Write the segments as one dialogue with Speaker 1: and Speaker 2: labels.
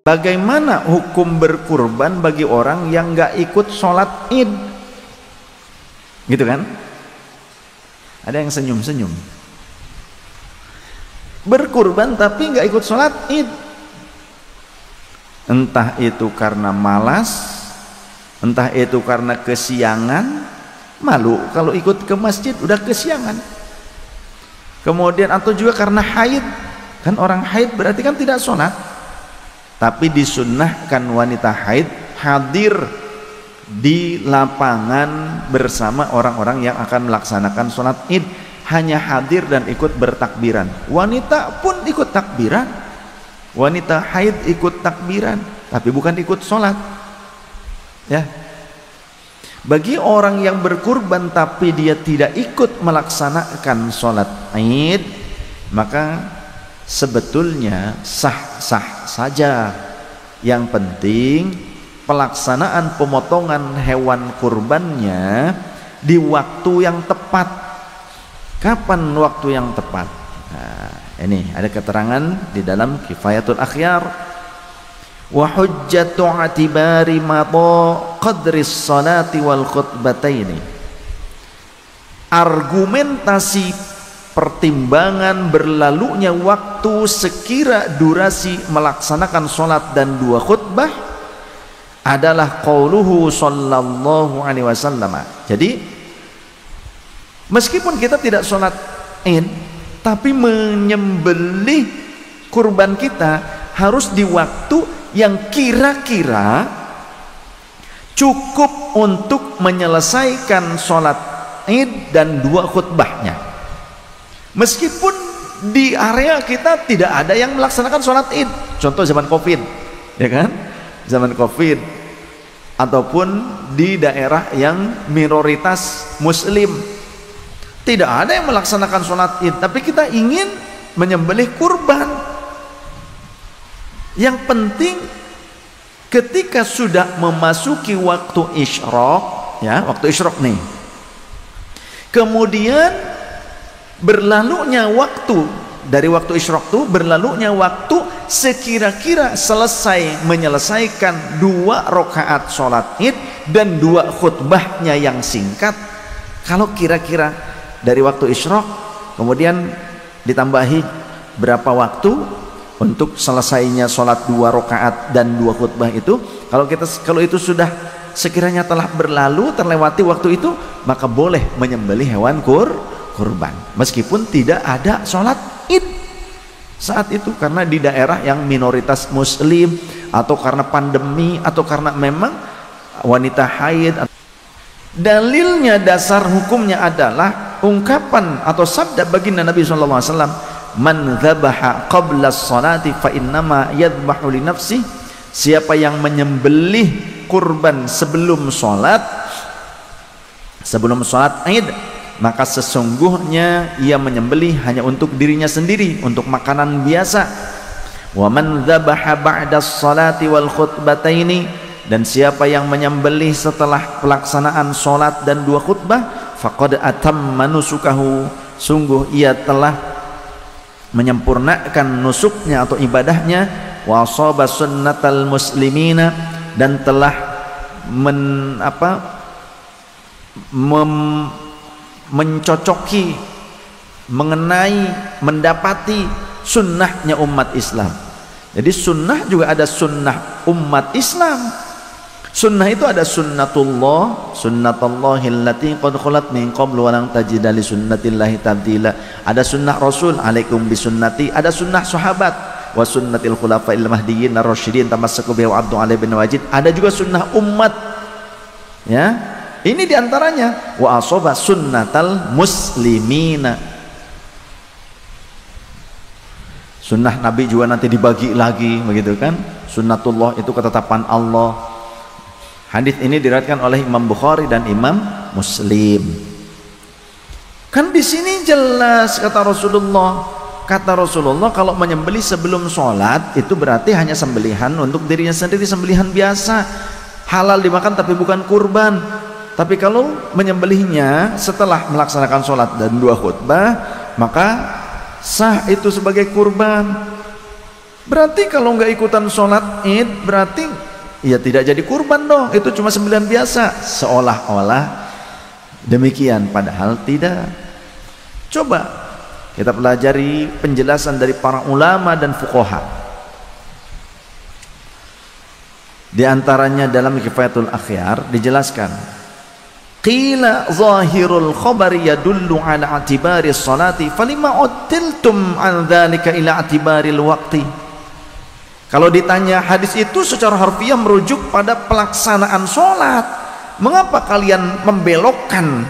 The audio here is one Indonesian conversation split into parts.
Speaker 1: Bagaimana hukum berkurban bagi orang yang nggak ikut sholat id? Gitu kan? Ada yang senyum-senyum. Berkurban tapi nggak ikut sholat id. Entah itu karena malas, entah itu karena kesiangan, malu kalau ikut ke masjid udah kesiangan. Kemudian atau juga karena haid, kan orang haid berarti kan tidak sholat. Tapi disunnahkan wanita haid hadir di lapangan bersama orang-orang yang akan melaksanakan sholat id. Hanya hadir dan ikut bertakbiran. Wanita pun ikut takbiran, wanita haid ikut takbiran, tapi bukan ikut sholat ya. Bagi orang yang berkurban tapi dia tidak ikut melaksanakan sholat id, maka sebetulnya sah-sah saja. Yang penting pelaksanaan pemotongan hewan kurbannya di waktu yang tepat. Kapan waktu yang tepat? Nah, ini ada keterangan di dalam Kifayatul Akhyar. Wa hujjatu atibari madha qadri sholati wal khutbataini. Argumentasi pertimbangan berlalunya waktu sekira durasi melaksanakan sholat dan 2 khutbah adalah qauluhu sallallahu alaihi wasallam. Jadi meskipun kita tidak sholat id, tapi menyembelih kurban kita harus di waktu yang kira-kira cukup untuk menyelesaikan sholat id dan 2 khutbahnya. Meskipun di area kita tidak ada yang melaksanakan sholat id, contoh zaman covid ya kan, zaman covid, ataupun di daerah yang minoritas muslim tidak ada yang melaksanakan sholat id, tapi kita ingin menyembelih kurban. Yang penting ketika sudah memasuki waktu isyraq ya, waktu isyraq nih, kemudian berlalunya waktu, dari waktu isyraq itu berlalunya waktu sekira-kira selesai menyelesaikan 2 rakaat sholat id dan 2 khutbahnya yang singkat. Kalau kira-kira dari waktu isyraq kemudian ditambahi berapa waktu untuk selesainya sholat 2 rakaat dan 2 khutbah itu, kalau itu sudah sekiranya telah berlalu, terlewati waktu itu, maka boleh menyembelih hewan kurban meskipun tidak ada sholat id saat itu, karena di daerah yang minoritas muslim, atau karena pandemi, atau karena memang wanita haid. Dalilnya, dasar hukumnya adalah ungkapan atau sabda baginda Nabi SAW, man dzabaha qabla sholati fa innama yadhbahu li nafsi. Siapa yang menyembelih kurban sebelum sholat id, maka sesungguhnya ia menyembelih hanya untuk dirinya sendiri, untuk makanan biasa. Wa man dzabaha ba'da sholati wal khutbataini, dan siapa yang menyembelih setelah pelaksanaan sholat dan 2 khutbah, faqad atamma nusukahu, sungguh ia telah menyempurnakan nusuknya atau ibadahnya, wa ashaba sunnatal muslimina, dan telah mencocoki, mengenai, mendapati sunnahnya umat Islam. Jadi sunnah juga ada sunnah umat Islam. Sunnah itu ada sunnatullah, sunnatullahil lati qad khalat min qablu wa lan tajida li sunnatillahi tabdila. Ada sunnah Rasul, alaikum bisunnati. Ada sunnah sahabat, wa sunnatil khulafa'il mahdiyyin ar-rasyidin tamassaku bihi wa abdu alaihi bin wajid. Ada juga sunnah umat ya. Ini diantaranya wa asaba sunnatal muslimina. Sunnah Nabi juga nanti dibagi lagi begitu kan. Sunnatullah itu ketetapan Allah. Hadis ini diriwayatkan oleh Imam Bukhari dan Imam Muslim. Kan di sini jelas kata Rasulullah kalau menyembelih sebelum sholat itu berarti hanya sembelihan untuk dirinya sendiri, sembelihan biasa, halal dimakan tapi bukan kurban. Tapi kalau menyembelihnya setelah melaksanakan sholat dan 2 khutbah, maka sah itu sebagai kurban. Berarti kalau nggak ikutan sholat id berarti ya tidak jadi kurban dong, itu cuma sembelihan biasa. Seolah-olah demikian, padahal tidak. Coba kita pelajari penjelasan dari para ulama dan fuqaha. Di antaranya dalam Kifayatul Akhyar dijelaskan, qila zahirul khabari yadullu ala i'tibari sholati falima uttiltum an dzalika ila i'tibaril waqti. Kalau ditanya, hadis itu secara harfiah merujuk pada pelaksanaan sholat, mengapa kalian membelokkan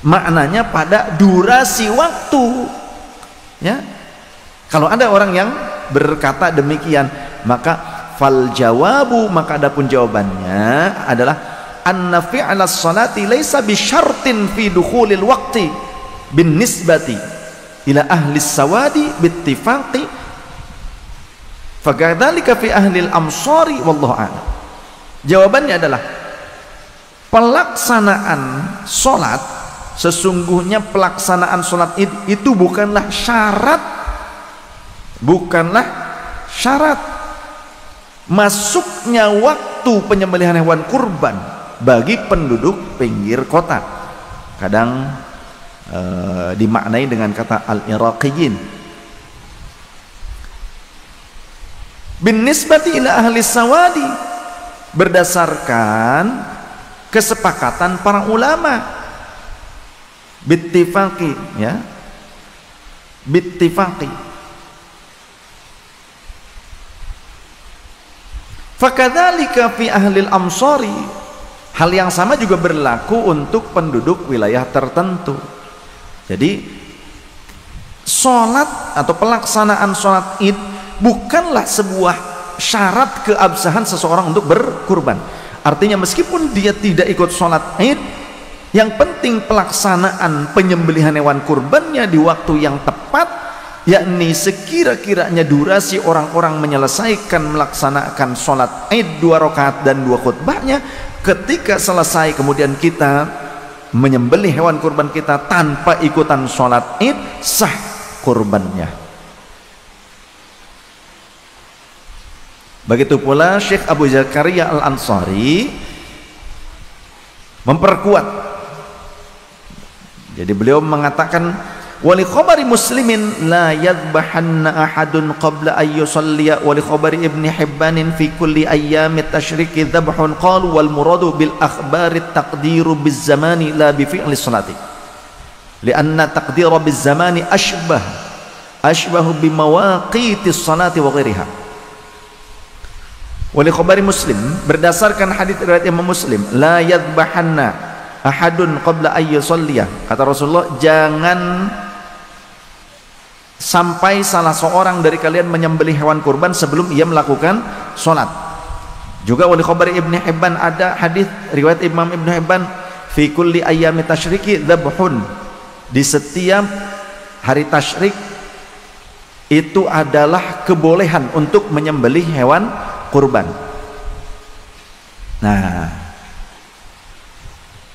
Speaker 1: maknanya pada durasi waktu? Ya, kalau ada orang yang berkata demikian, maka fal jawabu, maka adapun jawabannya adalah anna fi'la sholati laisa bi syartin fi dukhulil waqti bin nisbati ila ahli sawadi bittifaqi fakadzalika fi ahli al-amsari wallahu a'lam. Jawabannya adalah pelaksanaan sholat, sesungguhnya pelaksanaan sholat itu bukanlah syarat masuknya waktu penyembelihan hewan kurban bagi penduduk pinggir kota. Kadang dimaknai dengan kata al-iraqiyin. Bin nisbati ila ahli sawadi, berdasarkan kesepakatan para ulama, bittifaqi, ya, bittifaqi. Fakadzalika fi ahli al-amsari, hal yang sama juga berlaku untuk penduduk wilayah tertentu. Jadi sholat atau pelaksanaan sholat id bukanlah sebuah syarat keabsahan seseorang untuk berkurban. Artinya meskipun dia tidak ikut sholat id, yang penting pelaksanaan penyembelihan hewan kurbannya di waktu yang tepat, yakni sekira-kiranya durasi orang-orang menyelesaikan melaksanakan sholat id 2 rakaat dan 2 khutbahnya. Ketika selesai kemudian kita menyembelih hewan kurban kita tanpa ikutan sholat id, sah kurbannya. Begitu pula Syekh Abu Zakaria Al-Ansari memperkuat. Jadi beliau mengatakan, wali khabari muslimin la yadhbahanna ahadun qabla an yusalliya, wali khabari Ibni Hibbanin fi kulli ayyamit tasyriki dhabhun, qalu wal muradu bil akhbari taqdiru biz zamani la bi fi'li salati lianna taqdira biz zamani ashbahu bi mawaqitis salati wa ghairiha. Wali khabari Muslim, berdasarkan hadits riwayat Imam Muslim, la yadhbahanna ahadun qabla ay yusalliya, kata Rasulullah, jangan sampai salah seorang dari kalian menyembelih hewan kurban sebelum ia melakukan sholat. Juga wali khabari Ibni Hibban ada hadis riwayat Imam Ibnu Hibban, fi kulli ayyami tasyriki dzabhun, di setiap hari tasyrik itu adalah kebolehan untuk menyembelih hewan kurban. Nah,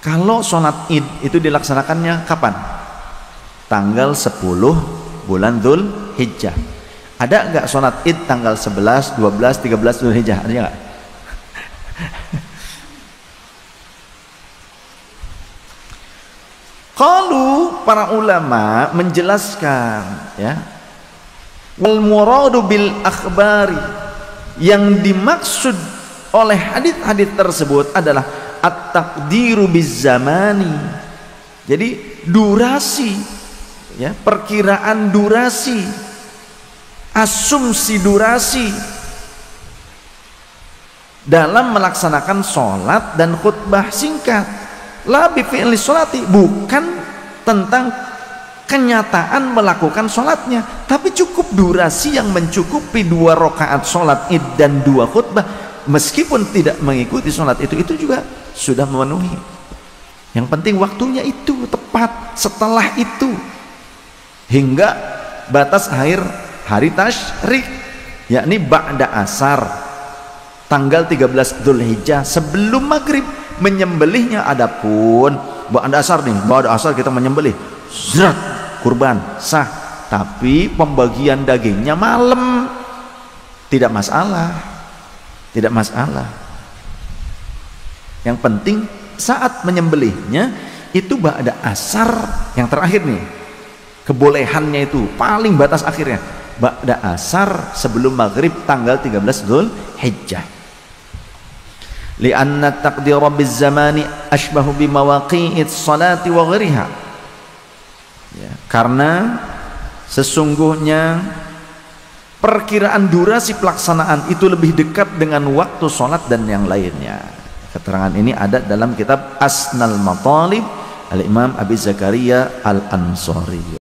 Speaker 1: kalau sholat id itu dilaksanakannya kapan? Tanggal 10 bulan Dzul Hijjah. Ada nggak sholat id tanggal 11, 12, 13 Dzul Hijjah? Ada nggak? Kalau para ulama menjelaskan, ya, wal muradu bil akhbari, yang dimaksud oleh hadits-hadits tersebut adalah at-taqdiru biz zamani. Jadi durasi, ya, perkiraan durasi, asumsi durasi dalam melaksanakan sholat dan khutbah singkat. La bi fi'li sholati, bukan tentang kenyataan melakukan sholatnya, tapi cukup durasi yang mencukupi 2 rakaat sholat id dan 2 khutbah. Meskipun tidak mengikuti sholat itu juga sudah memenuhi. Yang penting waktunya itu tepat. Setelah itu hingga batas akhir hari tasyrik, yakni ba'da asar, tanggal 13 Dzulhijjah, sebelum maghrib menyembelihnya. Adapun ba'da asar nih, ba'da asar kita menyembelih, zrat, kurban sah, tapi pembagian dagingnya malam, tidak masalah, tidak masalah. Yang penting saat menyembelihnya itu ba'da asar, yang terakhir nih kebolehannya itu paling batas akhirnya ba'da asar sebelum maghrib tanggal 13 Dzulhijjah. Li'anna taqdira bizzamani ashbahu bimawaqi'it salati wa ghiriha. Ya, karena sesungguhnya perkiraan durasi pelaksanaan itu lebih dekat dengan waktu sholat dan yang lainnya. Keterangan ini ada dalam kitab Asnal Matalib Al-Imam Abi Zakaria Al-Ansari.